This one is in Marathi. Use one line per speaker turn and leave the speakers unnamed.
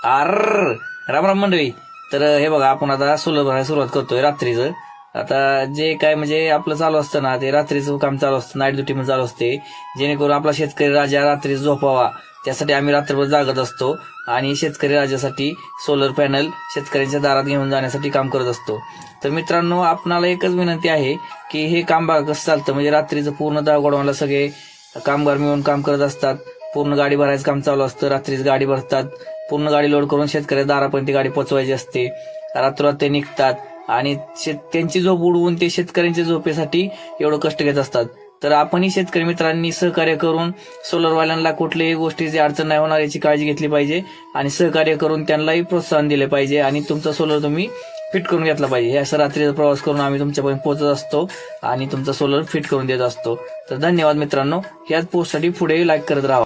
आर राम राम मंडळी. तर हे बघा, आपण आता सोलर भरायला सुरुवात करतोय रात्रीचं. आता जे काय म्हणजे आपलं चालू असतं ना, ते रात्रीचं काम चालू असतं, नाईट ड्युटी पण चालू असते, जेणेकरून आपला शेतकरी राजा रात्री झोपावा त्यासाठी आम्ही रात्रभर जागत असतो आणि शेतकरी राजासाठी सोलर पॅनल शेतकऱ्यांच्या दारात घेऊन जाण्यासाठी काम करत असतो. तर मित्रांनो, आपणाला एकच विनंती आहे की हे काम बघा कसं चालतं. म्हणजे रात्रीचं पूर्ण गोडाऊनला सगळे कामगार मिळून काम करत असतात. पूर्ण गाडी भरायचं काम चालू असतं, रात्रीच गाडी भरतात, पूर्ण गाडी लोड करून शेतकऱ्या दारापर्यंत गाडी पोहोचवायची असते. रात्रोरात ते निघतात आणि त्यांची झोप उडवून ते शेतकऱ्यांच्या झोपेसाठी एवढं कष्ट घेत असतात. तर आपणही शेतकरी मित्रांनी सहकार्य करून सोलरवाल्यांना कुठल्याही गोष्टीची अडचण नाही होणार याची काळजी घेतली पाहिजे आणि सहकार्य करून त्यांनाही प्रोत्साहन दिले पाहिजे आणि तुमचा सोलर तुम्ही फिट करून घेतला पाहिजे. हे असं रात्रीचा प्रवास करून आम्ही तुमच्यापर्यंत पोहोचत असतो आणि तुमचा सोलर फिट करून देत असतो. तर धन्यवाद मित्रांनो. ह्याच पोस्टसाठी पुढे लाईक करत राहा.